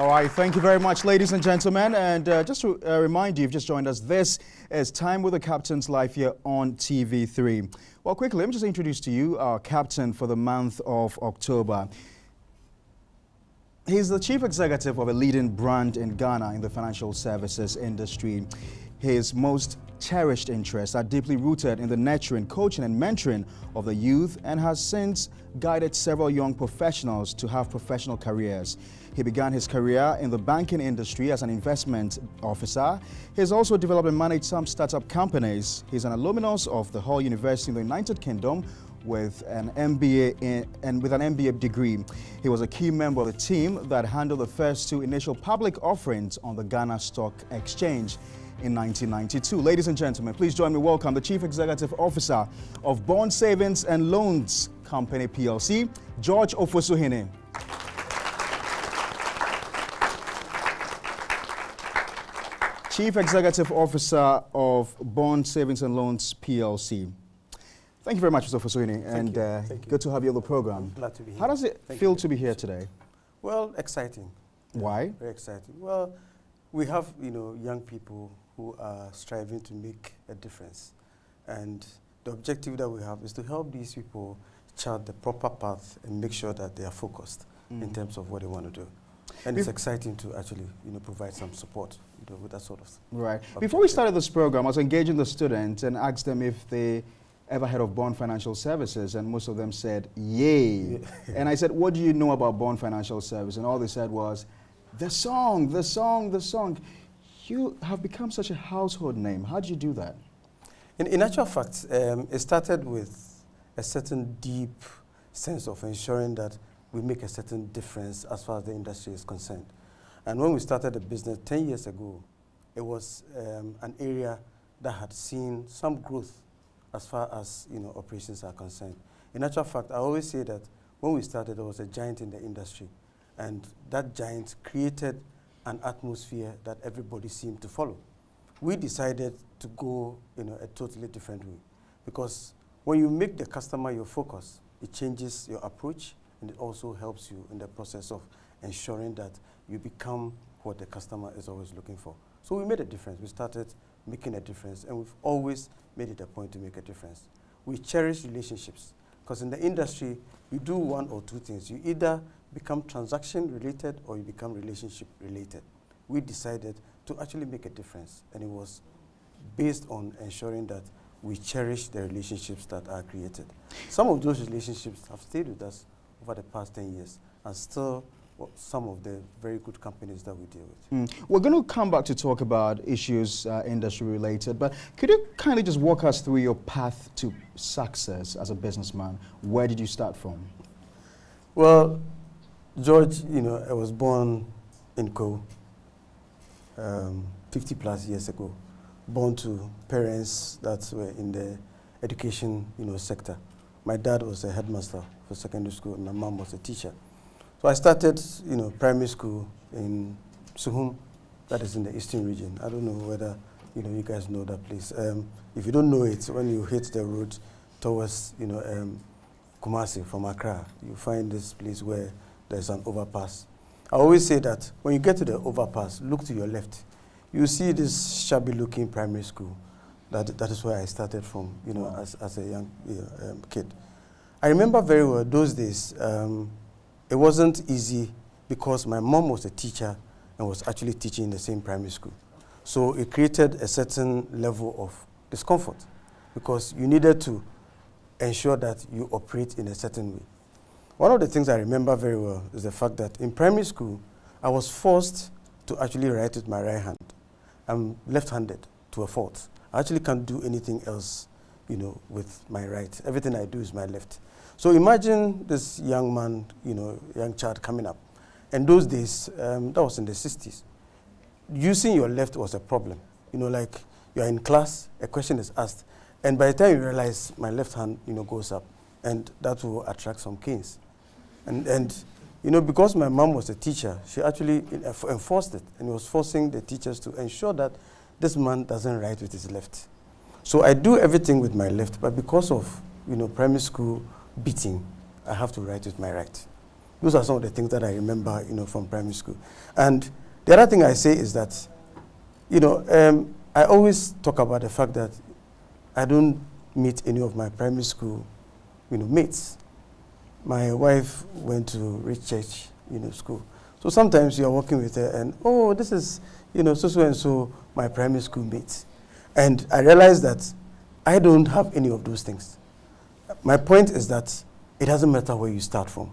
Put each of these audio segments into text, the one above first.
All right, thank you very much, ladies and gentlemen. And just to remind you, if you've just joined us, this is Time with the Captains live here on TV3. Well, quickly, let me just introduce to you our captain for the month of October. He's the chief executive of a leading brand in Ghana in the financial services industry. His most cherished interests are deeply rooted in the nurturing, coaching and mentoring of the youth, and has since guided several young professionals to have professional careers. He began his career in the banking industry as an investment officer. He's also developed and managed some startup companies. He's an alumnus of the Hull University in the United Kingdom with an MBA degree. He was a key member of the team that handled the first two initial public offerings on the Ghana Stock Exchange in 1992. Ladies and gentlemen, please join me welcome the Chief Executive Officer of Bond Savings and Loans Company PLC, George Ofosuhene. Chief Executive Officer of Bond Savings and Loans PLC. Thank you very much, Mr. Ofosuhene, and good to have you on the program. I'm glad to be here. How does it feel to be here today? Well, exciting. Why? Very exciting. Well, we have, young people who are striving to make a difference. And the objective that we have is to help these people chart the proper path and make sure that they are focused in terms of what they want to do. And it's exciting to actually, provide some support with that sort of thing. Right. Objective. Before we started this program, I was engaging the students and asked them if they ever heard of Bond Financial Services, and most of them said, yay. And I said, what do you know about Bond Financial Service? And all they said was, the song. You have become such a household name. How did you do that? In actual fact, it started with a certain deep sense of ensuring that we make a certain difference as far as the industry is concerned. And when we started the business 10 years ago, it was an area that had seen some growth as far as operations are concerned. In actual fact, I always say that when we started, there was a giant in the industry, and that giant created an atmosphere that everybody seemed to follow. We decided to go a totally different way, because when you make the customer your focus, it changes your approach, and it also helps you in the process of ensuring that you become what the customer is always looking for. So we made a difference. We started making a difference, and we've always made it a point to make a difference. We cherish relationships, because in the industry, you do one or two things. You either become transaction related or you become relationship related. We decided to actually make a difference, and it was based on ensuring that we cherish the relationships that are created. Some of those relationships have stayed with us over the past 10 years, and still some of the very good companies that we deal with. We're going to come back to talk about issues industry related, but could you kindly just walk us through your path to success as a businessman? Where did you start from? Well, George, I was born in Co 50 plus years ago, born to parents that were in the education sector. My dad was a headmaster for secondary school, and my mom was a teacher. So I started, primary school in Suhum, that is in the eastern region. I don't know whether, you guys know that place. If you don't know it, when you hit the road towards, Kumasi from Accra, you find this place where there's an overpass. I always say that when you get to the overpass, look to your left. You see this shabby-looking primary school. That is where I started from, as a young kid. I remember very well those days. It wasn't easy because my mom was a teacher and was actually teaching in the same primary school. So it created a certain level of discomfort because you needed to ensure that you operate in a certain way. One of the things I remember very well is the fact that in primary school, I was forced to actually write with my right hand. I'm left-handed to a fault. I actually can't do anything else, with my right. Everything I do is my left. So imagine this young man, young child coming up. And those days, that was in the 60s. Using your left was a problem. Like you're in class, a question is asked, and by the time you realize my left hand, goes up, and that will attract some canes. And because my mom was a teacher, she actually enforced it, and was forcing the teachers to ensure that this man doesn't write with his left. So I do everything with my left, but because of, primary school beating, I have to write with my right. Those are some of the things that I remember, from primary school. And the other thing I say is that, I always talk about the fact that I don't meet any of my primary school, mates. My wife went to Rich Church, school. So sometimes you're working with her and, oh, this is, so and so, my primary school mates. And I realized that I don't have any of those things. My point is that it doesn't matter where you start from.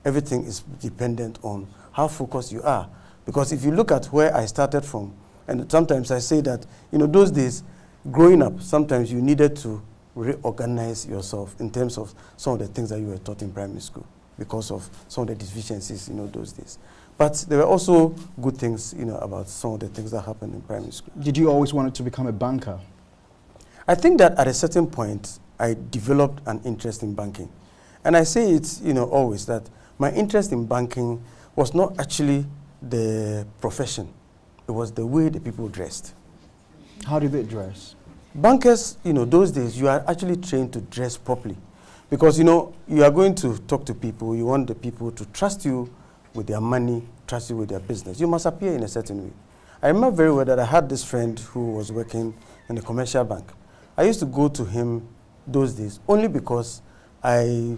Everything is dependent on how focused you are. Because if you look at where I started from, and sometimes I say that, those days, growing up, sometimes you needed to reorganize yourself in terms of some of the things that you were taught in primary school because of some of the deficiencies, those days. But there were also good things, about some of the things that happened in primary school. Did you always want to become a banker? I think that at a certain point, I developed an interest in banking. And I say it, always that my interest in banking was not actually the profession. It was the way the people dressed. How did they dress? Bankers, those days, you are actually trained to dress properly. Because, you are going to talk to people. You want the people to trust you with their money, trust you with their business. You must appear in a certain way. I remember very well that I had this friend who was working in a commercial bank. I used to go to him those days only because I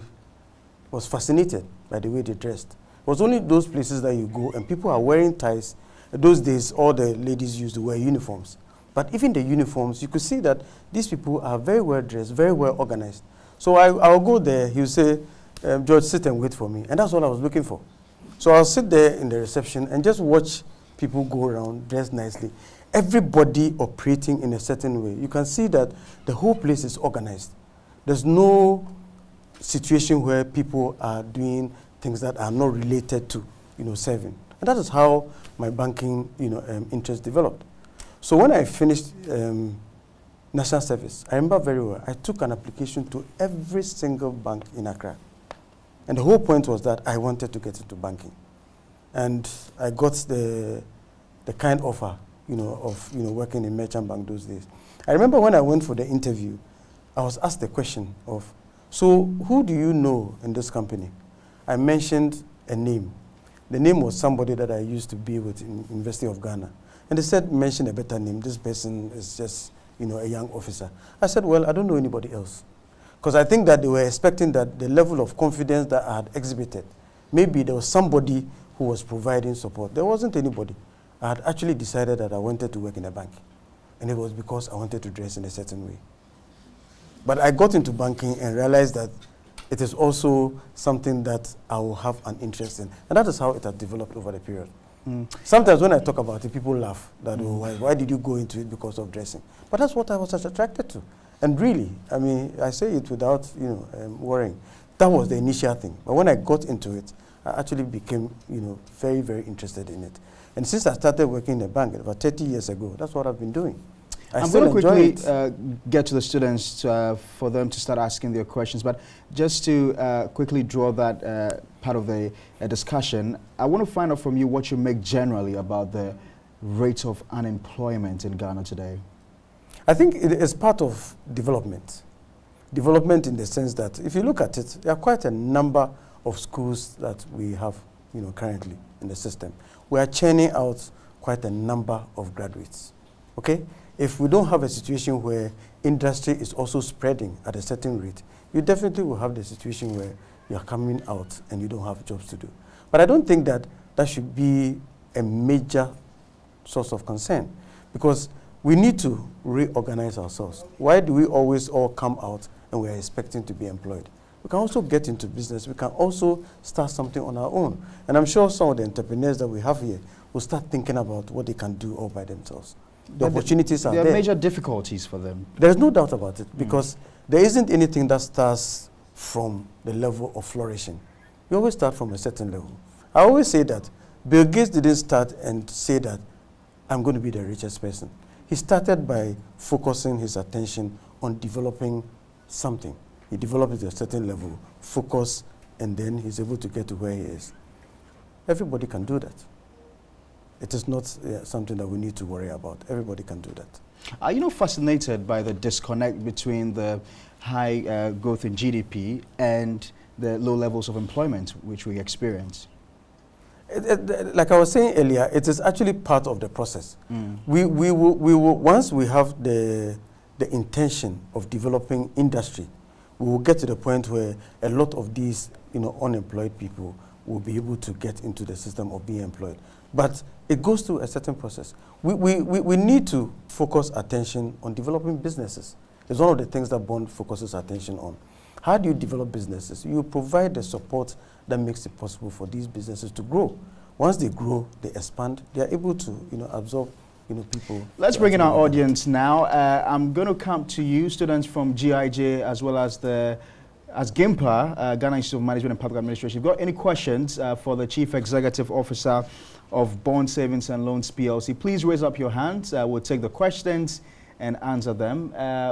was fascinated by the way they dressed. It was only those places that you go and people are wearing ties. Those days, all the ladies used to wear uniforms. But even the uniforms, you could see that these people are very well dressed, very well organized. So I'll go there, he'll say, George, sit and wait for me. And that's what I was looking for. So I'll sit there in the reception and just watch people go around, dress nicely. Everybody operating in a certain way. You can see that the whole place is organized. There's no situation where people are doing things that are not related to, serving. And that is how my banking, interest developed. So when I finished national service, I remember very well, I took an application to every single bank in Accra. And the whole point was that I wanted to get into banking. And I got the kind offer, of working in merchant bank those days. I remember when I went for the interview, I was asked the question of, so who do you know in this company? I mentioned a name. The name was somebody that I used to be with in University of Ghana. And they said, mention a better name. This person is just, a young officer. I said, well, I don't know anybody else. Because I think that they were expecting that the level of confidence that I had exhibited, maybe there was somebody who was providing support. There wasn't anybody. I had actually decided that I wanted to work in a bank. And it was because I wanted to dress in a certain way. But I got into banking and realized that it is also something that I will have an interest in. And that is how it has developed over the period. Sometimes when I talk about it, people laugh that, oh, why did you go into it because of dressing? But that's what I was attracted to. And really, I say it without, worrying. That was the initial thing. But when I got into it, I actually became, very, very interested in it. And since I started working in a bank about 30 years ago, that's what I've been doing. I'm going to quickly get to the students for them to start asking their questions, but just to quickly draw that part of the discussion, I want to find out from you what you make generally about the rate of unemployment in Ghana today. I think it is part of development. Development in the sense that if you look at it, there are quite a number of schools that we have currently in the system. We are churning out quite a number of graduates. Okay? If we don't have a situation where industry is also spreading at a certain rate, you definitely will have the situation where you are coming out and you don't have jobs to do. But I don't think that that should be a major source of concern because we need to reorganize ourselves. Why do we always all come out and we are expecting to be employed? We can also get into business. We can also start something on our own. And I'm sure some of the entrepreneurs that we have here will start thinking about what they can do all by themselves. The opportunities are there. There are major difficulties for them. There's no doubt about it because there isn't anything that starts from the level of flourishing. You always start from a certain level. I always say that Bill Gates didn't start and say that I'm going to be the richest person. He started by focusing his attention on developing something. He developed it at a certain level, focus, and then he's able to get to where he is. Everybody can do that. It is not something that we need to worry about. Everybody can do that. Are you not fascinated by the disconnect between the high growth in GDP and the low levels of employment which we experience? Like I was saying earlier, it is actually part of the process. We will, once we have the intention of developing industry, we will get to the point where a lot of these, unemployed people will be able to get into the system of being employed. But it goes through a certain process. We need to focus attention on developing businesses. It's one of the things that Bond focuses attention on. How do you develop businesses? You provide the support that makes it possible for these businesses to grow. Once they grow, they expand, they are able to, absorb, people. Let's bring in our audience now. I'm going to come to you, students from GIJ as well as GIMPA, Ghana Institute of Management and Public Administration. If you've got any questions for the Chief Executive Officer of Bond Savings and Loans PLC, please raise up your hands. We'll take the questions and answer them.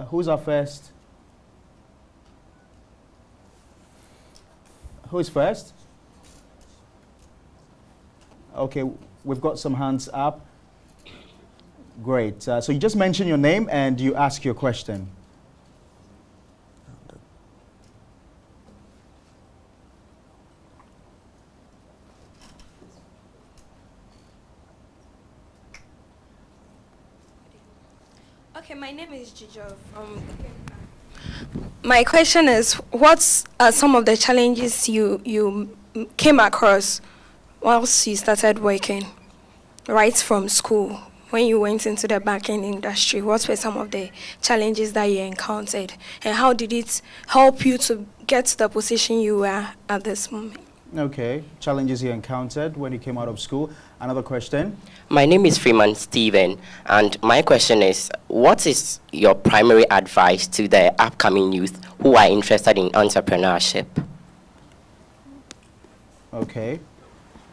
Who's our first? Who is first? Okay, we've got some hands up. Great. So you just mention your name and you ask your question. Okay, my name is Jijo from. My question is, what are some of the challenges you came across whilst you started working, right from school, when you went into the banking industry? What were some of the challenges that you encountered, and how did it help you to get to the position you were at this moment? Okay, challenges you encountered when you came out of school. Another question? My name is Freeman Stephen, and my question is, what is your primary advice to the upcoming youth who are interested in entrepreneurship? Okay,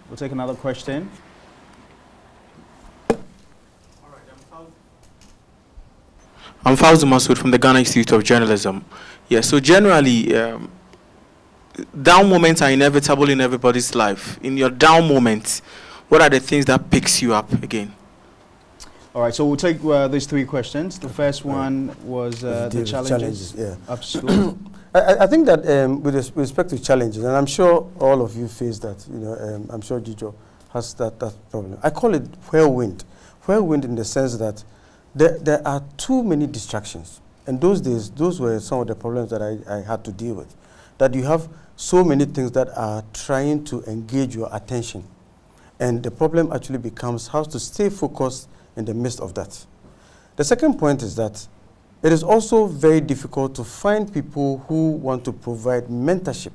we'll take another question. I'm Fauzi Masood from the Ghana Institute of Journalism. Yeah, so generally, down moments are inevitable in everybody's life. In your down moments, what are the things that picks you up again? All right, so we'll take these three questions. The first one was the challenges up school. I think that with respect to challenges, and I'm sure all of you face that, I'm sure Jijo has that problem. I call it whirlwind. Whirlwind in the sense that there are too many distractions. And those days, those were some of the problems that I had to deal with. That you have so many things that are trying to engage your attention. And the problem actually becomes how to stay focused in the midst of that. The second point is that it is also very difficult to find people who want to provide mentorship.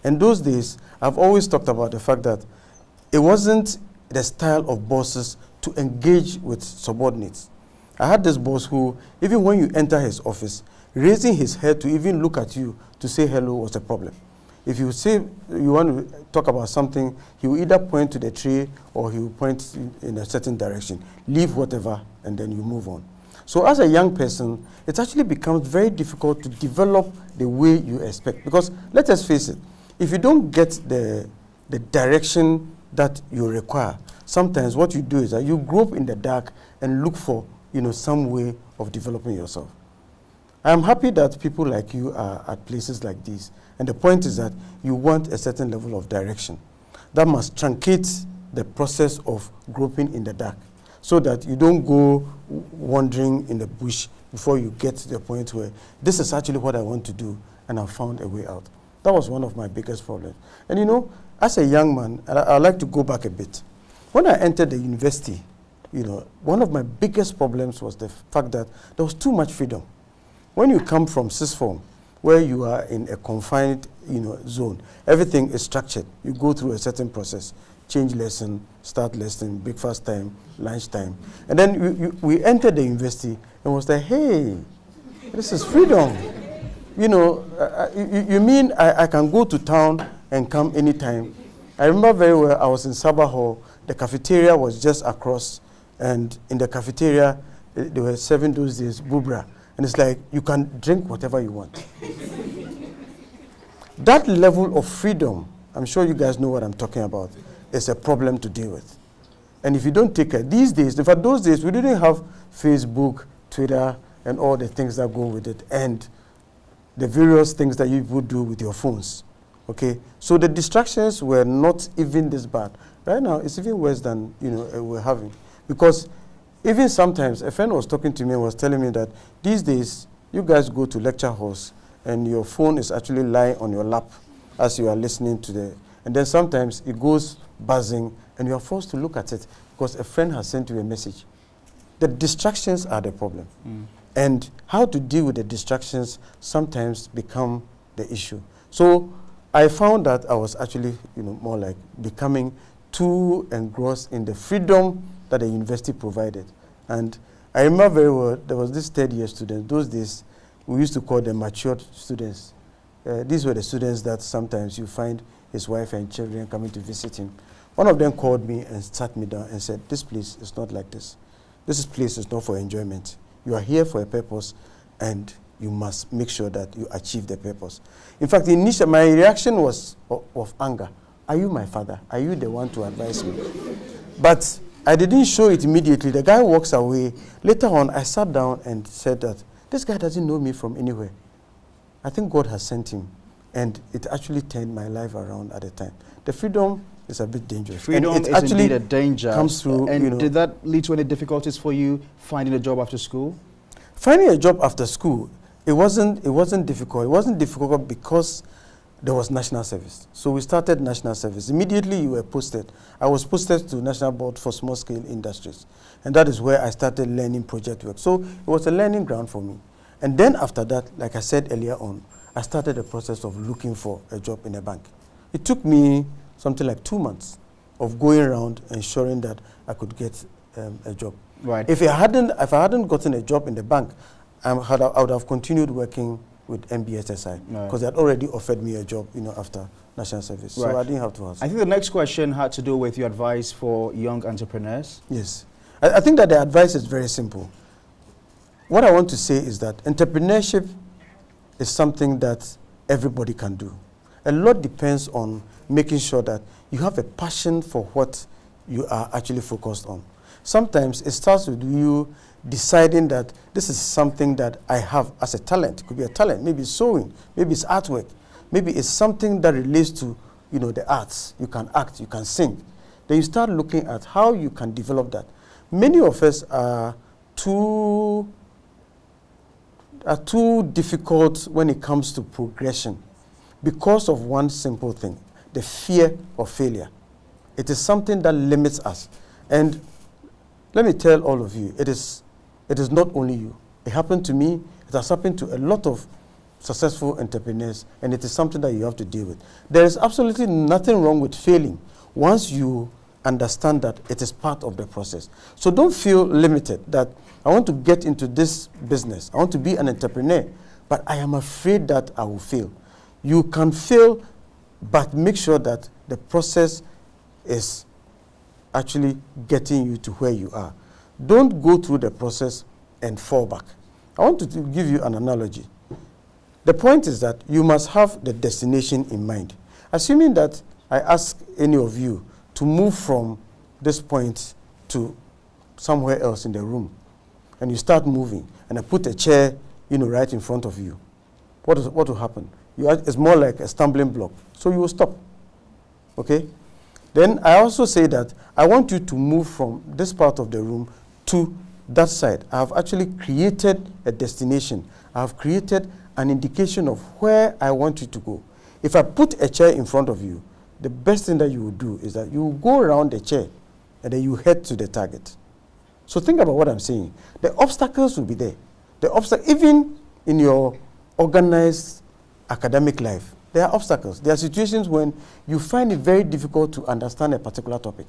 And those days, I've always talked about the fact that it wasn't the style of bosses to engage with subordinates. I had this boss who, even when you enter his office, raising his head to even look at you to say hello was a problem. If you say you want to talk about something, he will either point to the tray or he will point in a certain direction. Leave whatever, and then you move on. So as a young person, it actually becomes very difficult to develop the way you expect. Because let us face it, if you don't get the direction that you require, sometimes what you do is that you grope in the dark and look for some way of developing yourself. I'm happy that people like you are at places like these. And the point is that you want a certain level of direction. That must truncate the process of groping in the dark so that you don't go wandering in the bush before you get to the point where this is actually what I want to do and I've found a way out. That was one of my biggest problems. And as a young man, I'd like to go back a bit. When I entered the university, one of my biggest problems was the fact that there was too much freedom. When you come from sixth form, where you are in a confined zone, everything is structured. You go through a certain process, change lesson, start lesson, breakfast time, lunch time. And then we entered the university and was like, hey, this is freedom. You mean I can go to town and come anytime? I remember very well, I was in Sabah Hall, the cafeteria was just across, and in the cafeteria, they were serving those days, bubra. And it's like, you can drink whatever you want. That level of freedom, I'm sure you guys know what I'm talking about, is a problem to deal with. And if you don't take it, these days, in fact, those days, we didn't have Facebook, Twitter, and all the things that go with it, and the various things that you would do with your phones. Okay, so the distractions were not even this bad. Right now, it's even worse than we're having, because even sometimes a friend was talking to me and was telling me that these days you guys go to lecture halls and your phone is actually lying on your lap as you are listening to and then sometimes it goes buzzing and you are forced to look at it because a friend has sent you a message. The distractions are the problem. And how to deal with the distractions sometimes become the issue. So I found that I was actually, more like becoming too engrossed in the freedom that the university provided. And I remember very well, there was this third-year student. Those days, we used to call them matured students. These were the students that sometimes you find his wife and children coming to visit him. One of them called me and sat me down and said, "This place is not like this. This place is not for enjoyment. You are here for a purpose, and you must make sure that you achieve the purpose." In fact, initially, my reaction was of anger. Are you my father? Are you the one to advise me? But I didn't show it immediately. The guy walks away. Later on, I sat down and said that this guy doesn't know me from anywhere. I think God has sent him. And it actually turned my life around at the time. The freedom is a bit dangerous. Freedom and it is actually indeed a danger. Comes through, and did that lead to any difficulties for you finding a job after school? Finding a job after school, it wasn't difficult. It wasn't difficult because there was national service. So we started national service. Immediately you were posted. I was posted to National Board for Small Scale Industries. And that is where I started learning project work. So it was a learning ground for me. And then after that, like I said earlier on, I started the process of looking for a job in a bank. It took me something like 2 months of going around ensuring that I could get a job. Right. If I hadn't gotten a job in the bank, I would have continued working with MBSSI because they had already offered me a job, after national service. Right. So I didn't have to ask. I think the next question had to do with your advice for young entrepreneurs. Yes. I think that the advice is very simple. What I want to say is that entrepreneurship is something that everybody can do. A lot depends on making sure that you have a passion for what you are actually focused on. Sometimes it starts with you deciding that this is something that I have as a talent. It could be a talent, maybe it's sewing, maybe it's artwork, maybe it's something that relates to, the arts. You can act, you can sing. Then you start looking at how you can develop that. Many of us are too difficult when it comes to progression because of one simple thing, the fear of failure. It is something that limits us. And let me tell all of you, it is not only you. It happened to me, it has happened to a lot of successful entrepreneurs, and it is something that you have to deal with. There is absolutely nothing wrong with failing once you understand that it is part of the process. So don't feel limited that I want to get into this business. I want to be an entrepreneur, but I am afraid that I will fail. You can fail, but make sure that the process is actually getting you to where you are. Don't go through the process and fall back. I want to give you an analogy. The point is that you must have the destination in mind. Assuming that I ask any of you to move from this point to somewhere else in the room, and you start moving, and I put a chair, right in front of you, what will happen? It's more like a stumbling block, so you will stop. Okay? Then I also say that I want you to move from this part of the room to that side. I have actually created a destination. I have created an indication of where I want you to go. If I put a chair in front of you, the best thing that you will do is that you will go around the chair and then you head to the target. So think about what I'm saying. The obstacles will be there. Even in your organized academic life, there are obstacles. There are situations when you find it very difficult to understand a particular topic.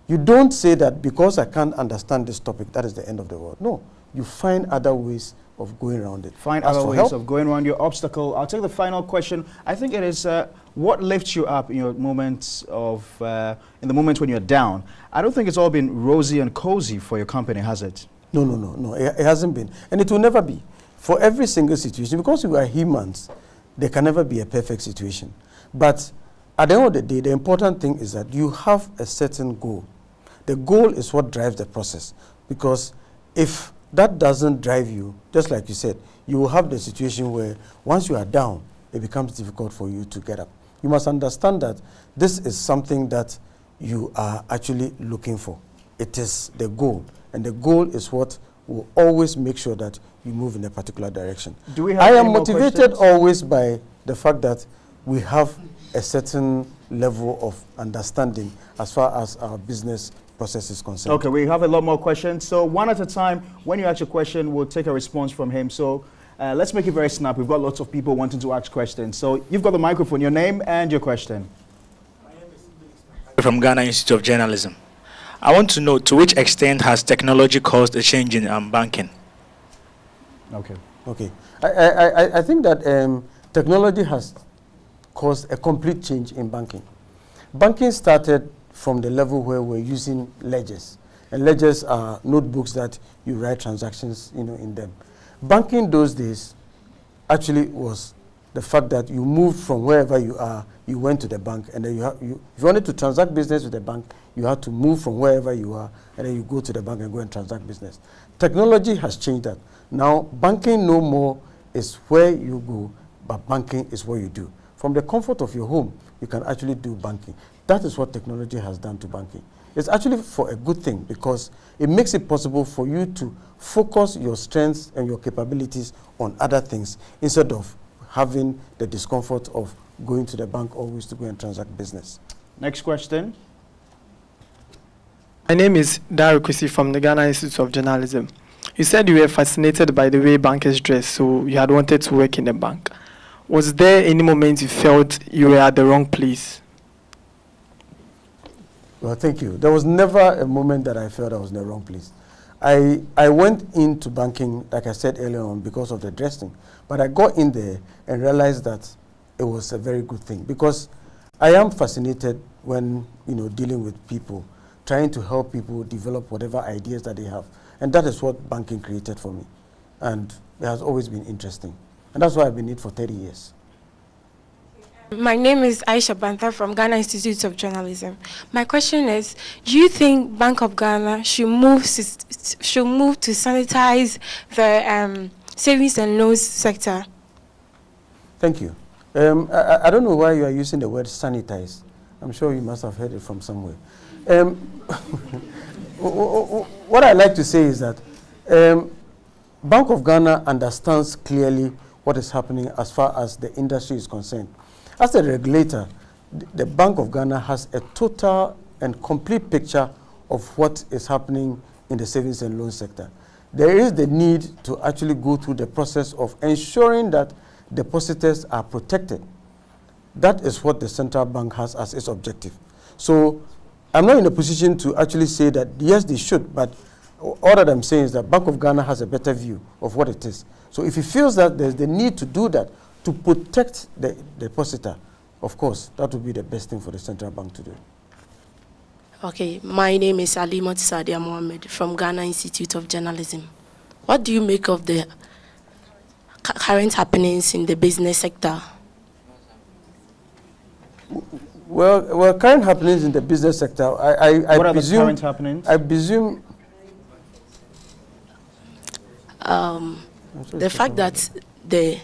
You don't say that because I can't understand this topic, that is the end of the world. No, you find other ways of going around it. Find other ways of going around your obstacle. I'll take the final question. I think it is what lifts you up in your moments of, in the moments when you're down. I don't think it's all been rosy and cozy for your company, has it? No. It hasn't been. And it will never be. For every single situation, because we are humans, there can never be a perfect situation. But at the end of the day, the important thing is that you have a certain goal. The goal is what drives the process. Because if that doesn't drive you, just like you said, you will have the situation where once you are down, it becomes difficult for you to get up. You must understand that this is something that you are actually looking for. It is the goal, and the goal is what will always make sure that you move in a particular direction. Do we have I am any more motivated questions? always by the fact that we have a certain level of understanding as far as our business process is concerned. Okay, we have a lot more questions. So one at a time, when you ask a question, we'll take a response from him. So let's make it very snap. We've got lots of people wanting to ask questions. So you've got the microphone, your name and your question. From Ghana Institute of Journalism. I want to know, to which extent has technology caused a change in banking? Okay. Okay. I think that technology has caused a complete change in banking. Banking started from the level where we're using ledgers. And ledgers are notebooks that you write transactions, in them. Banking those days actually was the fact that you moved from wherever you are, you went to the bank, and then if you wanted to transact business with the bank, you had to move from wherever you are, and then you go to the bank and go and transact business. Technology has changed that. Now, banking no more is where you go, but banking is what you do. From the comfort of your home, you can actually do banking. That is what technology has done to banking. It's actually for a good thing because it makes it possible for you to focus your strengths and your capabilities on other things instead of having the discomfort of going to the bank always to go and transact business. Next question. My name is Dario Kwesi from the Ghana Institute of Journalism. You said you were fascinated by the way bankers dress, so you had wanted to work in a bank. Was there any moment you felt you were at the wrong place? Well, thank you. There was never a moment that I felt I was in the wrong place. I went into banking, like I said earlier on, because of the dressing. But I got in there and realized that it was a very good thing because I am fascinated when, dealing with people, trying to help people develop whatever ideas that they have. And that is what banking created for me. And it has always been interesting. And that's why I've been in it for 30 years. My name is Aisha Bantha from Ghana Institute of Journalism. My question is, do you think Bank of Ghana should move to sanitize the savings and loans sector? Thank you. I don't know why you are using the word sanitize. I'm sure you must have heard it from somewhere. What I like to say is that Bank of Ghana understands clearly what is happening as far as the industry is concerned. As a regulator, the Bank of Ghana has a total and complete picture of what is happening in the savings and loan sector. There is the need to actually go through the process of ensuring that depositors are protected. That is what the central bank has as its objective. So I'm not in a position to actually say that, yes, they should, but all that I'm saying is that Bank of Ghana has a better view of what it is. So if he feels that there's the need to do that, to protect the depositor, of course, that would be the best thing for the central bank to do. Okay, my name is Alimot Sadia Mohammed from Ghana Institute of Journalism. What do you make of the current happenings in the business sector? Well, current happenings in the business sector, I what presume, are the current happenings? I presume the fact that the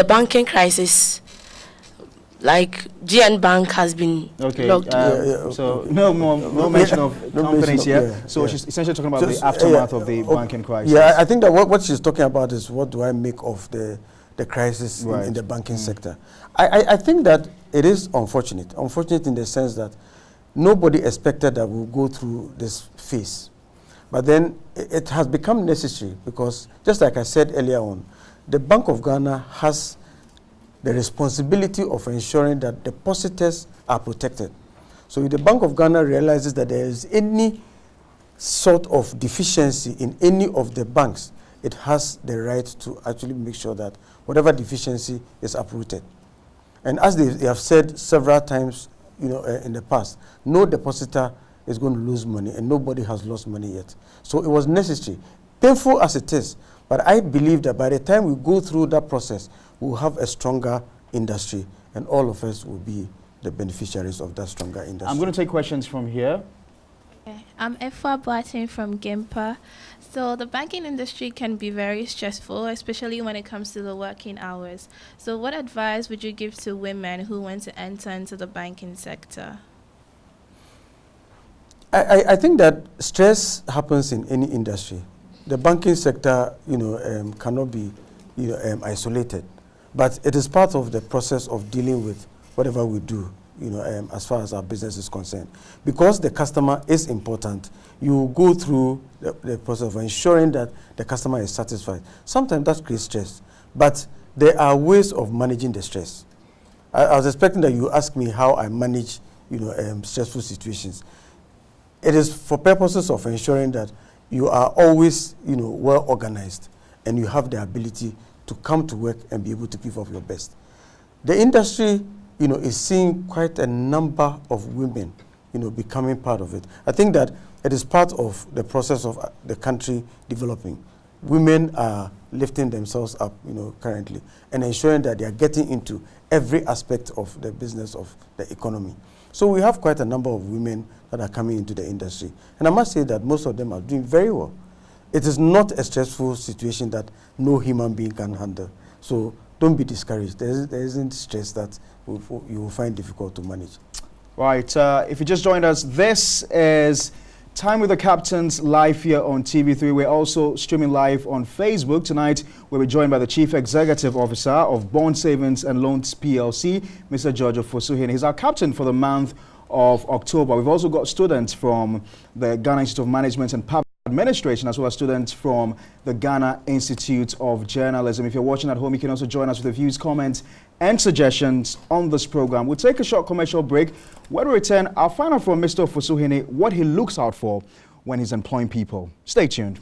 banking crisis, like GN Bank has been locked. So no mention of companies here. Yeah, so she's essentially talking about the aftermath of the banking crisis. Yeah, I think that what she's talking about is what do I make of the crisis in the banking sector. I think that it is unfortunate in the sense that nobody expected that we'll go through this phase. But then it has become necessary because, just like I said earlier on, the Bank of Ghana has the responsibility of ensuring that depositors are protected. So if the Bank of Ghana realizes that there is any sort of deficiency in any of the banks, it has the right to actually make sure that whatever deficiency is uprooted. And as they have said several times, in the past, no depositor is going to lose money, and nobody has lost money yet. So it was necessary, painful as it is, but I believe that by the time we go through that process, we'll have a stronger industry, and all of us will be the beneficiaries of that stronger industry. I'm going to take questions from here. Okay, I'm Efwa Boateng from Gimpa. So the banking industry can be very stressful, especially when it comes to the working hours. So what advice would you give to women who want to enter into the banking sector? I think that stress happens in any industry. The banking sector, cannot be, isolated. But it is part of the process of dealing with whatever we do, as far as our business is concerned. Because the customer is important, you go through the process of ensuring that the customer is satisfied. Sometimes that creates stress, but there are ways of managing the stress. I was expecting that you ask me how I manage, stressful situations. It is for purposes of ensuring that you are always, well organized, and you have the ability to come to work and be able to give up your best. The industry, is seeing quite a number of women, becoming part of it. I think that it is part of the process of the country developing. Women are lifting themselves up, currently, and ensuring that they are getting into every aspect of the business of the economy. So we have quite a number of women that are coming into the industry. And I must say that most of them are doing very well. It is not a stressful situation that no human being can handle. So don't be discouraged. There isn't stress that you will find difficult to manage. Right. If you just joined us, this is Time with the Captains live here on TV3. We're also streaming live on Facebook. Tonight, we'll be joined by the Chief Executive Officer of Bond Savings and Loans PLC, Mr. George Ofosuhene. He's our captain for the month of October. We've also got students from the Ghana Institute of Management and Public Administration, as well as students from the Ghana Institute of Journalism. If you're watching at home, you can also join us with the views, comments, and suggestions on this program. We'll take a short commercial break. When we return, I'll find out from Mr. Ofosuhene what he looks out for when he's employing people. Stay tuned.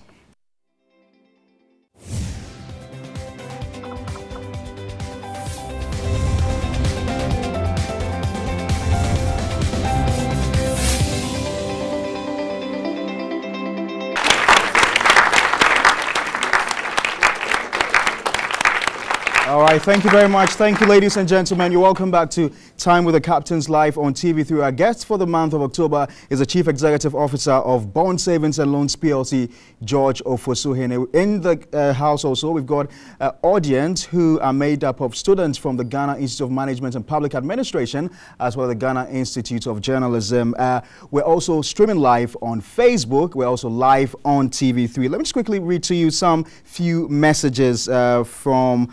All right, thank you very much. Thank you, ladies and gentlemen. You're welcome back to Time with the Captains live on TV3. Our guest for the month of October is the Chief Executive Officer of Bond Savings and Loans PLC, George Ofosuhene. In the house also, we've got an audience who are made up of students from the Ghana Institute of Management and Public Administration, as well as the Ghana Institute of Journalism. We're also streaming live on Facebook. We're also live on TV3. Let me just quickly read to you some few messages from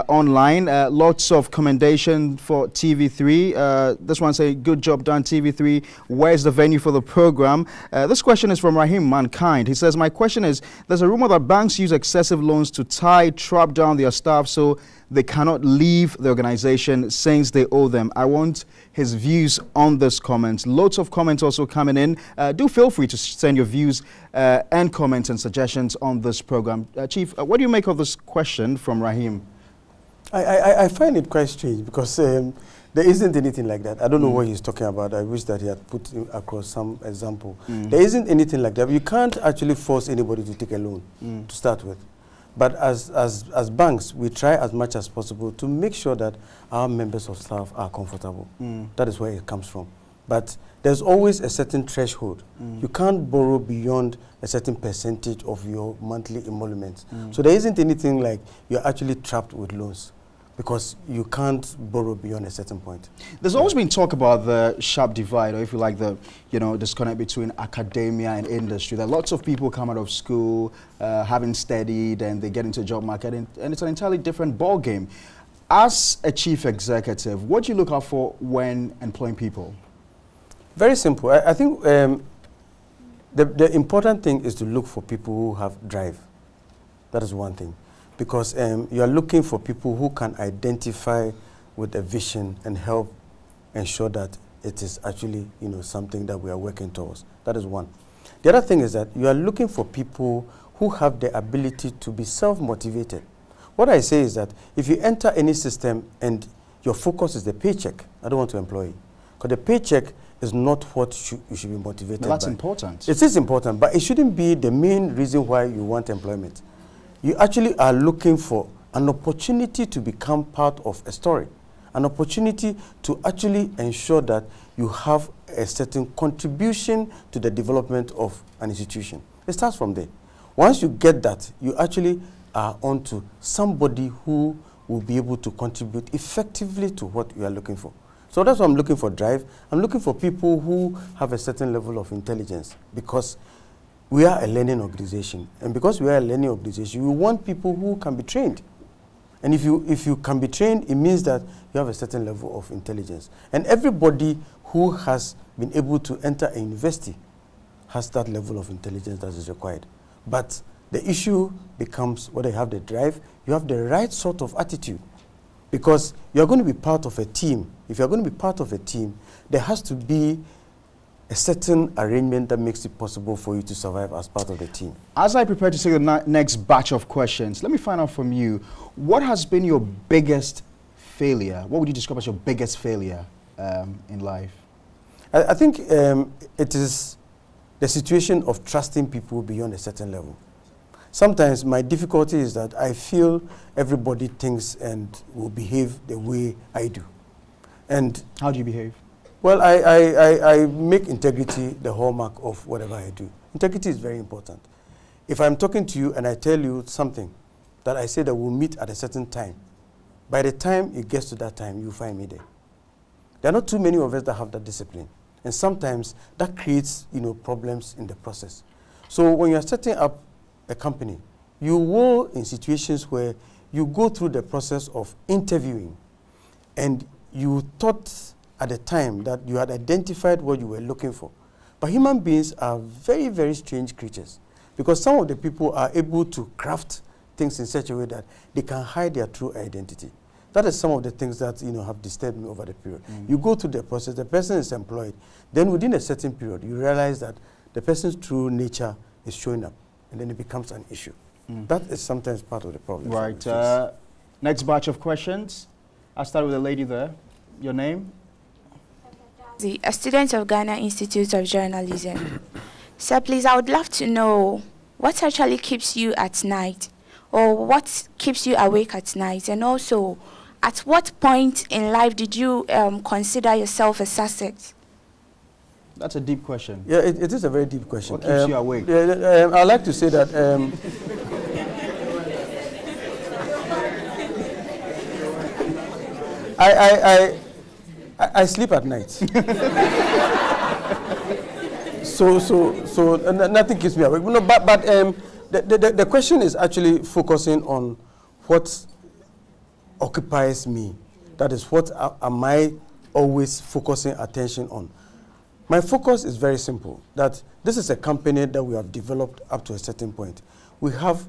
online. Lots of commendation for TV3. This one say, good job done, TV3. Where's the venue for the program? This question is from Rahim Mankind. He says, my question is, there's a rumor that banks use excessive loans to trap down their staff so they cannot leave the organization since they owe them. I want his views on this comment. Lots of comments also coming in. Do feel free to send your views and comments and suggestions on this program. Chief, what do you make of this question from Rahim? I find it quite strange because there isn't anything like that. I don't know what he's talking about. I wish that he had put across some example. There isn't anything like that. You can't actually force anybody to take a loan to start with. But as banks, we try as much as possible to make sure that our members of staff are comfortable. That is where it comes from. But there's always a certain threshold. You can't borrow beyond a certain percentage of your monthly emoluments. So there isn't anything like you're actually trapped with loans, because you can't borrow beyond a certain point. There's always been talk about the sharp divide, or if you like, the disconnect between academia and industry. That lots of people come out of school, having studied, and they get into the job market, and it's an entirely different ball game. As a chief executive, what do you look out for when employing people? Very simple. I think the important thing is to look for people who have drive. That is one thing. Because you are looking for people who can identify with a vision and help ensure that it is actually, something that we are working towards. That is one. The other thing is that you are looking for people who have the ability to be self-motivated. What I say is that if you enter any system and your focus is the paycheck, I don't want to employ you. Because the paycheck is not what you should be motivated by. That's important. It is important, but it shouldn't be the main reason why you want employment. You actually are looking for an opportunity to become part of a story, an opportunity to actually ensure that you have a certain contribution to the development of an institution. It starts from there. Once you get that, you actually are onto somebody who will be able to contribute effectively to what you are looking for. So that's why I'm looking for drive. I'm looking for people who have a certain level of intelligence, because we are a learning organization. And because we are a learning organization, we want people who can be trained. And if you can be trained, it means that you have a certain level of intelligence. And everybody who has been able to enter a university has that level of intelligence that is required. But the issue becomes whether you have the drive, you have the right sort of attitude. Because you're going to be part of a team. If you're going to be part of a team, there has to be a certain arrangement that makes it possible for you to survive as part of the team. As I prepare to take the next batch of questions, let me find out from you, what has been your biggest failure? What would you describe as your biggest failure in life? I think it is the situation of trusting people beyond a certain level. Sometimes my difficulty is that I feel everybody thinks and will behave the way I do. And how do you behave? Well, I make integrity the hallmark of whatever I do. Integrity is very important. If I'm talking to you and I tell you something that I say that we'll meet at a certain time, by the time it gets to that time, you find me there. There are not too many of us that have that discipline. And sometimes that creates, problems in the process. So when you're setting up a company, you will, in situations where you go through the process of interviewing and you thought at the time that you had identified what you were looking for. But human beings are very, very strange creatures, because some of the people are able to craft things in such a way that they can hide their true identity. That is some of the things that have disturbed me over the period. You go through the process, the person is employed, then within a certain period, you realize that the person's true nature is showing up, and then it becomes an issue. That is sometimes part of the problem. Right. Next batch of questions. I'll start with the lady there. Your name? A student of Ghana Institute of Journalism. Sir, please, I would love to know what actually keeps you at night, or what keeps you awake at night, and also at what point in life did you consider yourself a success? That's a deep question. Yeah, it is a very deep question. What keeps you awake? I'd like to say that I sleep at night. so nothing keeps me awake. No, but the question is actually focusing on what occupies me. That is, what am I always focusing attention on? My focus is very simple, that this is a company that we have developed up to a certain point. We have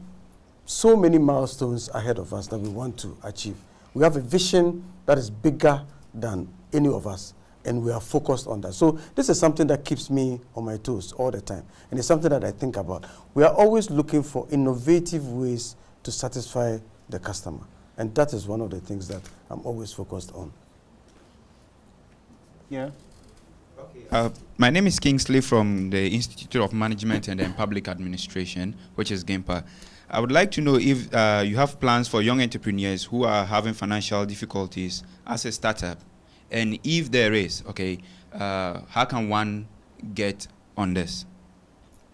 so many milestones ahead of us that we want to achieve. We have a vision that is bigger than any of us, and we are focused on that. So this is something that keeps me on my toes all the time, and it's something that I think about. We are always looking for innovative ways to satisfy the customer, and that is one of the things that I'm always focused on. Yeah. My name is Kingsley from the Institute of Management and then Public Administration, which is GIMPA. I would like to know if you have plans for young entrepreneurs who are having financial difficulties as a startup, and if there is, how can one get on this?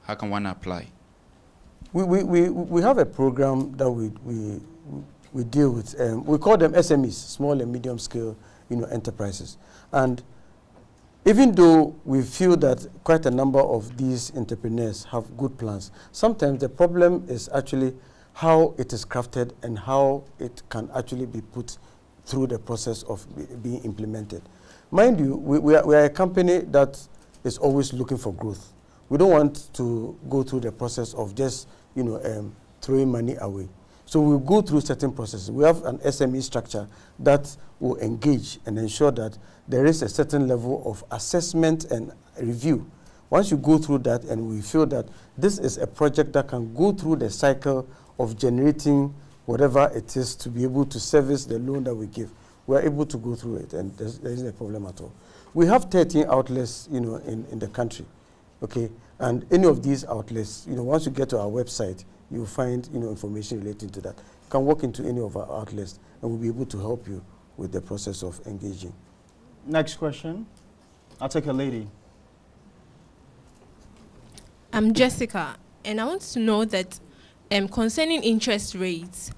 How can one apply? We have a program that we deal with. We call them SMEs, small and medium scale enterprises. And even though we feel that quite a number of these entrepreneurs have good plans, sometimes the problem is actually how it is crafted and how it can actually be put through the process of being implemented. Mind you, we are a company that is always looking for growth. We don't want to go through the process of just throwing money away. So we'll go through certain processes. We have an SME structure that will engage and ensure that there is a certain level of assessment and review. Once you go through that and we feel that this is a project that can go through the cycle of generating whatever it is to be able to service the loan that we give, we are able to go through it, and there isn't a problem at all. We have 13 outlets in the country, okay? And any of these outlets, once you get to our website, you'll find information relating to that. You can walk into any of our outlets and we'll be able to help you with the process of engaging. Next question. I'll take a lady. I'm Jessica, and I want to know that concerning interest rates,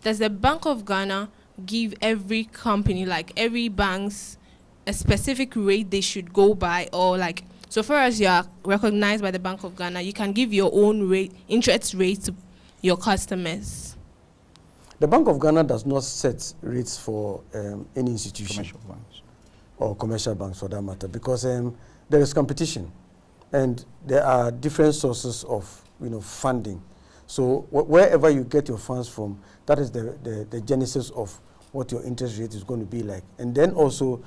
does the Bank of Ghana give every company, like every banks, a specific rate they should go by, or like, so far as you are recognized by the Bank of Ghana, you can give your own rate, interest rate to your customers? The Bank of Ghana does not set rates for any institution. Commercial banks. Or commercial banks for that matter, because there is competition. And there are different sources of funding. So wherever you get your funds from, that is the genesis of what your interest rate is going to be like. And then also,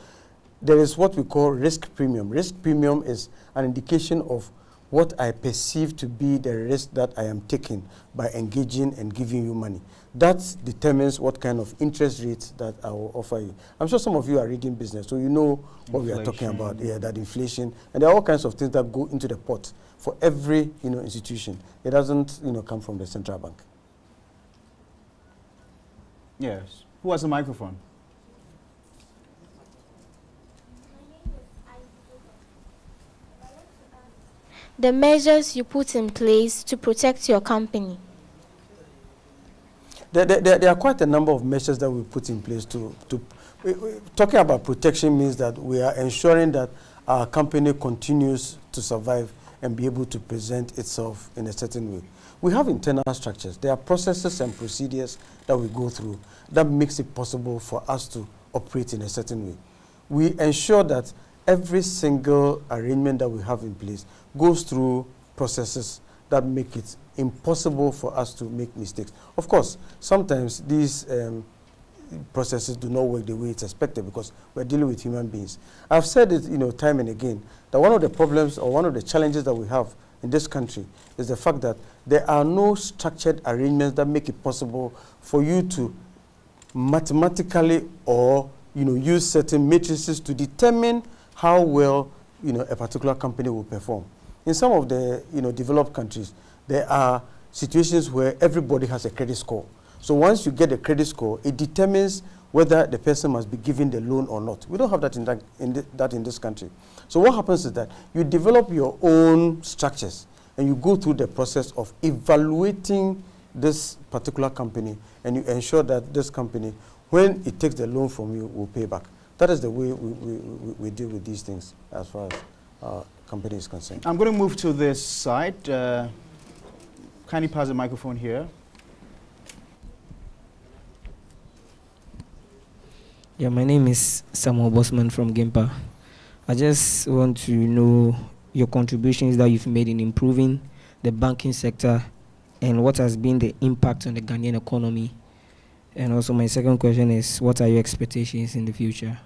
there is what we call risk premium. Risk premium is an indication of what I perceive to be the risk that I am taking by engaging and giving you money. That determines what kind of interest rates that I will offer you. I'm sure some of you are reading business, so you know what we are talking about. Yeah, that inflation. And there are all kinds of things that go into the pot for every institution. It doesn't come from the central bank. Yes. Who has a microphone? The measures you put in place to protect your company. There are quite a number of measures that we put in place talking about protection means that we are ensuring that our company continues to survive and be able to present itself in a certain way. We have internal structures. There are processes and procedures that we go through that makes it possible for us to operate in a certain way. We ensure that every single arrangement that we have in place goes through processes that make it impossible for us to make mistakes. Of course, sometimes these processes do not work the way it's expected because we're dealing with human beings. I've said it time and again that one of the problems or one of the challenges that we have in this country is the fact that there are no structured arrangements that make it possible for you to mathematically or use certain matrices to determine how well a particular company will perform. In some of the developed countries, there are situations where everybody has a credit score. So once you get a credit score, it determines whether the person must be given the loan or not. We don't have that in this country. So what happens is that you develop your own structures and you go through the process of evaluating this particular company and you ensure that this company, when it takes the loan from you, will pay back. That is the way we deal with these things as far as our company is concerned. I'm going to move to this side. Kindly pass the microphone here. Yeah, my name is Samuel Bosman from Gempa. I just want to know your contributions that you've made in improving the banking sector and what has been the impact on the Ghanaian economy. And also my second question is, what are your expectations in the future?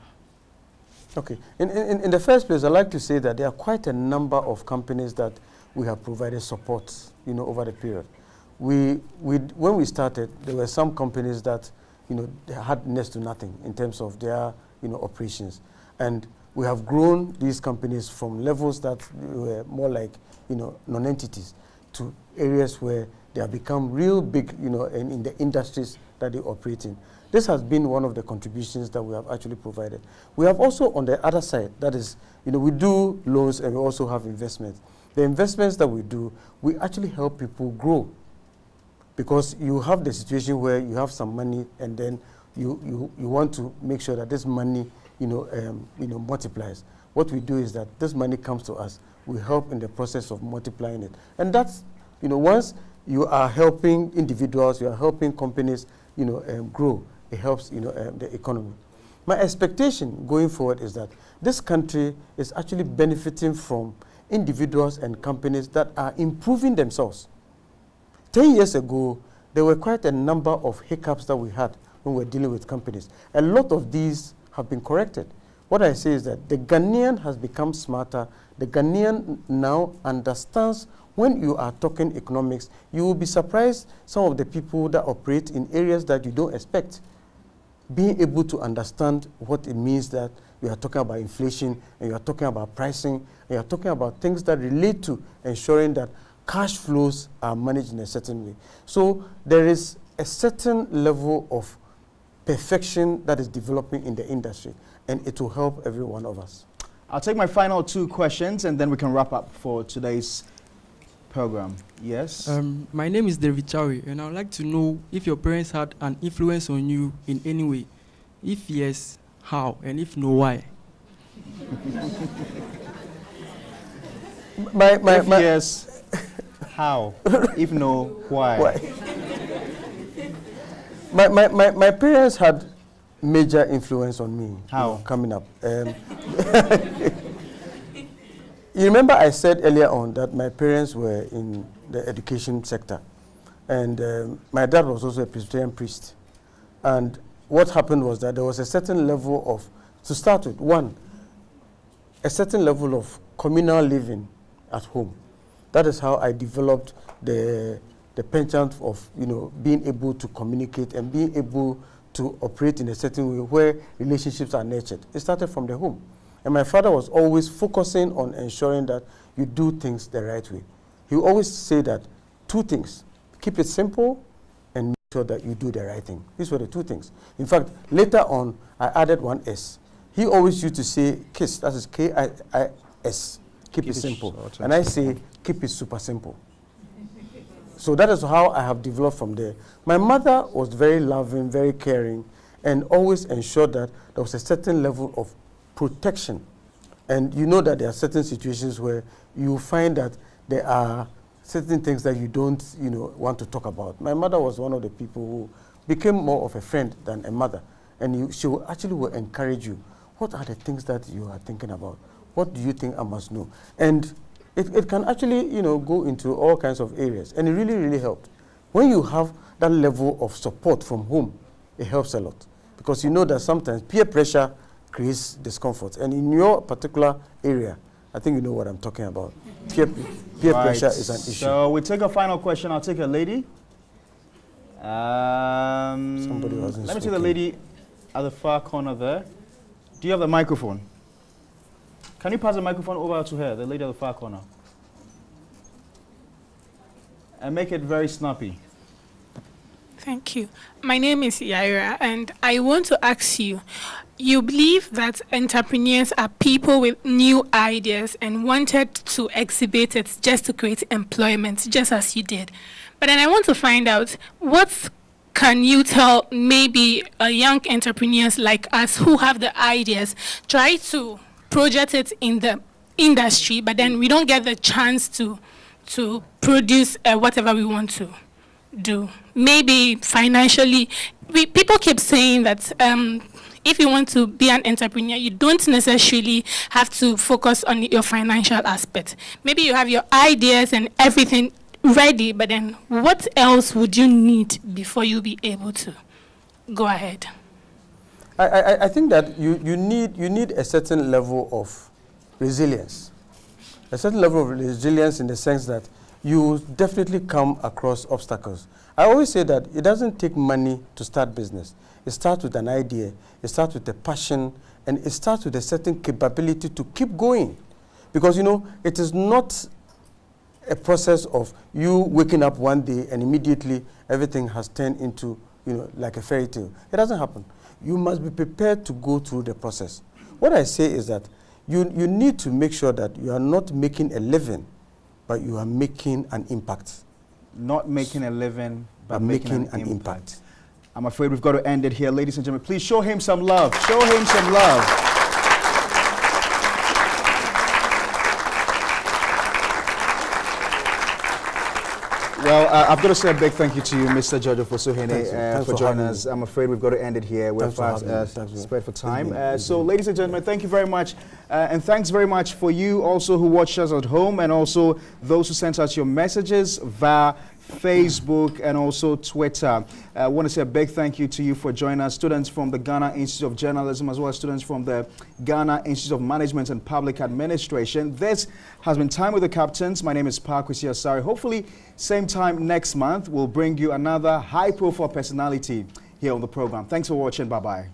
Okay. In the first place, I'd like to say that there are quite a number of companies that we have provided support, over the period. When we started, there were some companies that, they had next to nothing in terms of their, operations. And we have grown these companies from levels that were more like, non-entities to areas where they have become real big, in the industries that they operate in. This has been one of the contributions that we have actually provided. We have also, on the other side, that is, we do loans and we also have investments. The investments that we do, we actually help people grow. Because you have the situation where you have some money and then you want to make sure that this money, multiplies. What we do is that this money comes to us. We help in the process of multiplying it. And that's, once you are helping individuals, you are helping companies, grow. It helps, the economy. My expectation going forward is that this country is actually benefiting from individuals and companies that are improving themselves. 10 years ago, there were quite a number of hiccups that we had when we were dealing with companies. A lot of these have been corrected. What I say is that the Ghanaian has become smarter. The Ghanaian now understands when you are talking economics, you will be surprised some of the people that operate in areas that you don't expect. Being able to understand what it means that you are talking about inflation and you are talking about pricing and you are talking about things that relate to ensuring that cash flows are managed in a certain way. So there is a certain level of perfection that is developing in the industry, and it will help every one of us. I'll take my final 2 questions and then we can wrap up for today's program. Yes? My name is David Chawi, and I would like to know if your parents had an influence on you in any way. If yes, how? And if no, why? Yes, how? If no, why? My parents had major influence on me. How? Coming up. You remember I said earlier on that my parents were in the education sector. And my dad was also a Presbyterian priest. And what happened was that there was a certain level of, to start with, one, a certain level of communal living at home. That is how I developed the penchant of, being able to communicate and being able to operate in a certain way where relationships are nurtured. It started from the home. And my father was always focusing on ensuring that you do things the right way. He would always say that 2 things, keep it simple and make sure that you do the right thing. These were the 2 things. In fact, later on, I added 1 S. He always used to say KISS, that is K-I-S, keep it simple. And I say, keep it super simple. So that is how I have developed from there. My mother was very loving, very caring, and always ensured that there was a certain level of protection. And you know that there are certain situations where you find that there are certain things that you don't, want to talk about. My mother was one of the people who became more of a friend than a mother. And she will encourage you. What are the things that you are thinking about? What do you think I must know? And it can actually, go into all kinds of areas. And it really, really helped. When you have that level of support from home, it helps a lot. Because you know that sometimes peer pressure creates discomfort. And in your particular area, I think you know what I'm talking about. Peer pressure is an issue. So we take a final question. I'll take a lady. Somebody wasn't Let me see the lady at the far corner there. Do you have the microphone? Can you pass the microphone over to her, the lady at the far corner? And make it very snappy. Thank you. My name is Yaira, and I want to ask you, you believe that entrepreneurs are people with new ideas and wanted to exhibit it just to create employment, just as you did. But then I want to find out, what can you tell maybe young entrepreneurs like us who have the ideas, try to project it in the industry, but then we don't get the chance to produce whatever we want to do? Maybe financially, people keep saying that if you want to be an entrepreneur, you don't necessarily have to focus on your financial aspect. Maybe you have your ideas and everything ready, but then what else would you need before you be able to go ahead? I think that you need a certain level of resilience. A certain level of resilience in the sense that you definitely come across obstacles. I always say that it doesn't take money to start business. It starts with an idea, it starts with a passion, and it starts with a certain capability to keep going. Because, it is not a process of you waking up one day and immediately everything has turned into, like a fairy tale. It doesn't happen. You must be prepared to go through the process. What I say is that you need to make sure that you are not making a living, but you are making an impact. Not making a living, but making an impact. I'm afraid we've got to end it here. Ladies and gentlemen, please show him some love. Show him some love. Well, I've got to say a big thank you to you, Mr. Jojo Fosuhene, for joining us. I'm afraid we've got to end it here. We're spread for time. So, ladies and gentlemen, thank you very much. And thanks very much for you also who watch us at home, and also those who sent us your messages via Facebook and also Twitter. I want to say a big thank you to you for joining us, students from the Ghana Institute of Journalism, as well as students from the Ghana Institute of Management and Public Administration. This has been Time with the Captains. My name is Parkwesi Asari. Hopefully, same time next month, we'll bring you another high-profile personality here on the program. Thanks for watching. Bye-bye.